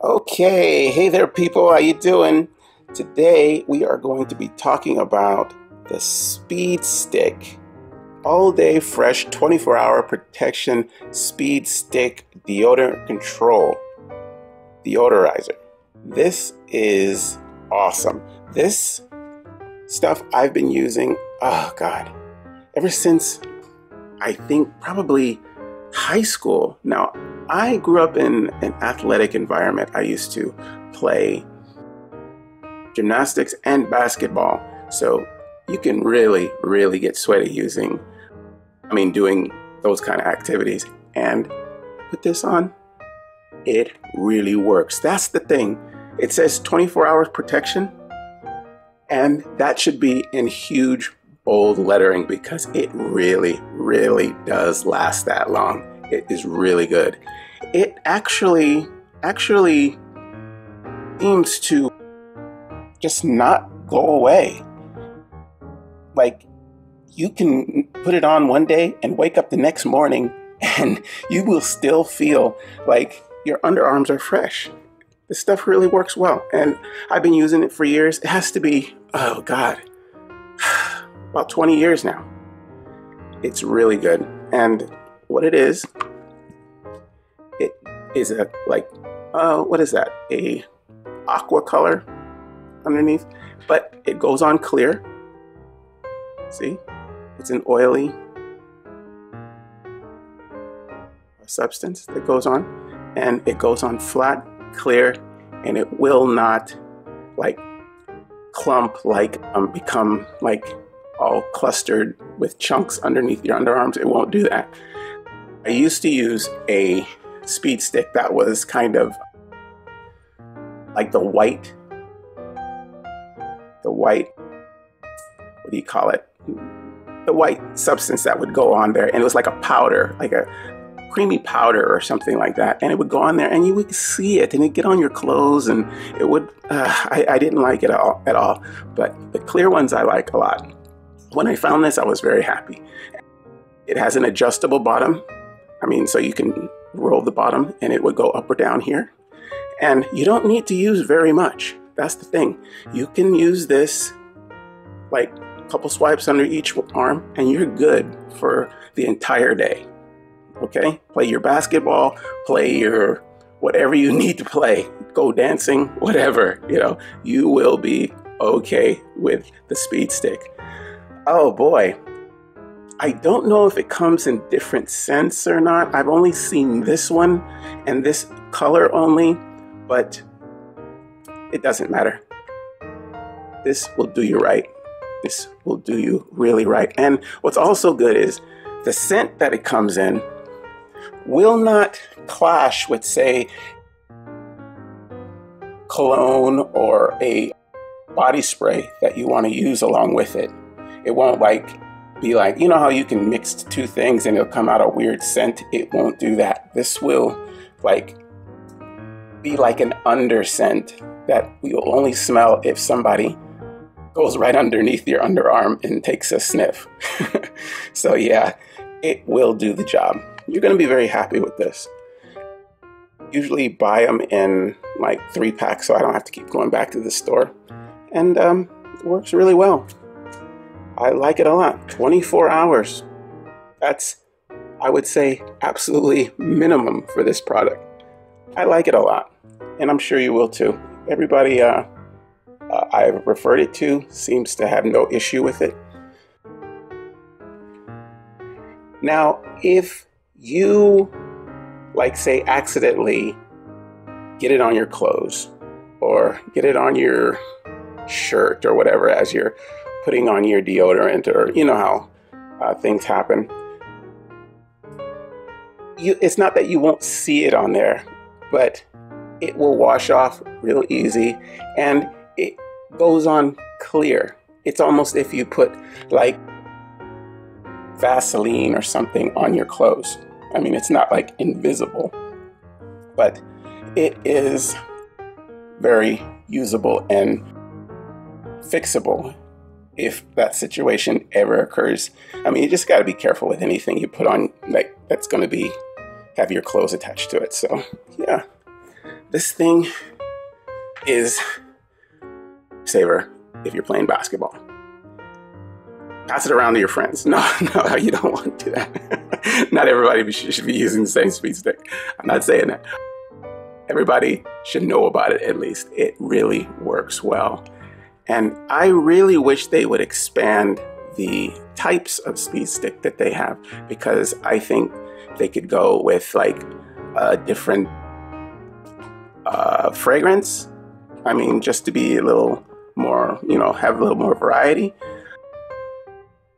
Okay, hey there people, how you doing? Today we are going to be talking about the Speed Stick All Day Fresh 24-Hour Protection Speed Stick Deodorant Control Deodorizer. This is awesome. This stuff I've been using, oh God, ever since I think probably high school. Now, I grew up in an athletic environment. I used to play gymnastics and basketball. So you can really get sweaty doing those kind of activities. And put this on, it really works. That's the thing. It says 24 hours protection, and that should be in huge, bold lettering because it really does last that long. It is really good. It actually seems to just not go away. Like, you can put it on one day and wake up the next morning and you will still feel like your underarms are fresh. This stuff really works well. And I've been using it for years. It has to be, oh God, about 20 years now. It's really good. And what it is a what is that? A aqua color underneath, but it goes on clear. See, it's an oily substance that goes on, and it goes on flat, clear, and it will not like clump, become like all clustered with chunks underneath your underarms. It won't do that. I used to use a Speed Stick that was kind of like the white, what do you call it? The white substance that would go on there. And it was like a powder, like a creamy powder or something like that. And it would go on there and you would see it and it'd get on your clothes and it would, I didn't like it at all. But the clear ones I like a lot. When I found this, I was very happy. It has an adjustable bottom. So you can roll the bottom and it would go up or down here. And you don't need to use very much. That's the thing. You can use this like a couple swipes under each arm and you're good for the entire day. Okay? Play your basketball, play your whatever you need to play, go dancing, whatever, you will be okay with the Speed Stick. Oh boy. I don't know if it comes in different scents or not. I've only seen this one and this color only, but it doesn't matter. This will do you right. This will do you really right. And what's also good is the scent that it comes in will not clash with, say, cologne or a body spray that you want to use along with it. It won't be like, how you can mix two things and it'll come out a weird scent. It won't do that. This will be like an under scent that you'll only smell if somebody goes right underneath your underarm and takes a sniff. So yeah, it will do the job. You're going to be very happy with this. Usually buy them in 3-packs so I don't have to keep going back to the store. And it works really well. I like it a lot. 24 hours. That's, I would say, absolutely minimum for this product. I like it a lot, and I'm sure you will too. Everybody I've referred it to seems to have no issue with it. Now, if you, say, accidentally get it on your clothes or get it on your shirt or whatever as you're putting on your deodorant, or how things happen. It's not that you won't see it on there, but it will wash off real easy and it goes on clear. It's almost if you put Vaseline or something on your clothes. It's not invisible, but it is very usable and fixable if that situation ever occurs. You just got to be careful with anything you put on that's going to have your clothes attached to it. So yeah, This thing is saver if you're playing basketball. Pass it around to your friends. No, you don't want to do that. Not everybody should be using the same Speed Stick. I'm not saying that. Everybody should know about it at least. It really works well. And I really wish they would expand the types of Speed Stick that they have, because I think they could go with like a different fragrance. I mean, just to be a little more, have a little more variety.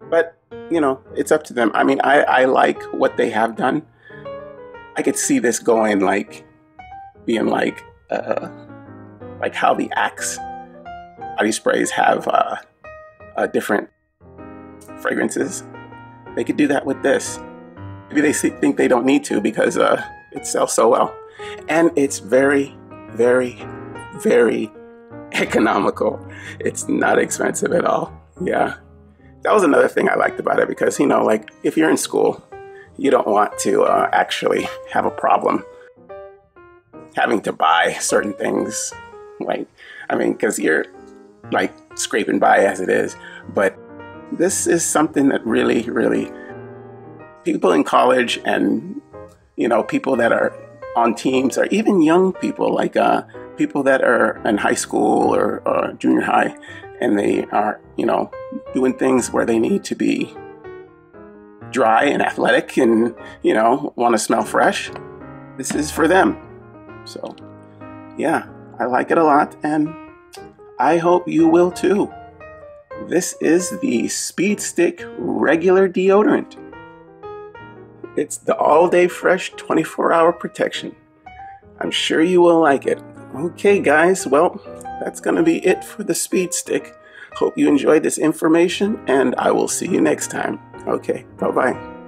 But, it's up to them. I mean, I like what they have done. I could see this going being like how the Axe body sprays have different fragrances. They could do that with this. Maybe they think they don't need to because it sells so well. And it's very, very, very economical. It's not expensive at all. Yeah. That was another thing I liked about it, because, if you're in school, you don't want to actually have a problem having to buy certain things. Because you're scraping by as it is. But this is something that really, really, people in college and, people that are on teams, or even young people, people that are in high school or junior high, and they are, doing things where they need to be dry and athletic and, want to smell fresh. This is for them. So, yeah, I like it a lot, and I hope you will too. This is the Speed Stick Regular Deodorant. It's the all-day fresh 24-hour protection. I'm sure you will like it. Okay, guys, well, that's going to be it for the Speed Stick. Hope you enjoyed this information, and I will see you next time. Okay, bye-bye.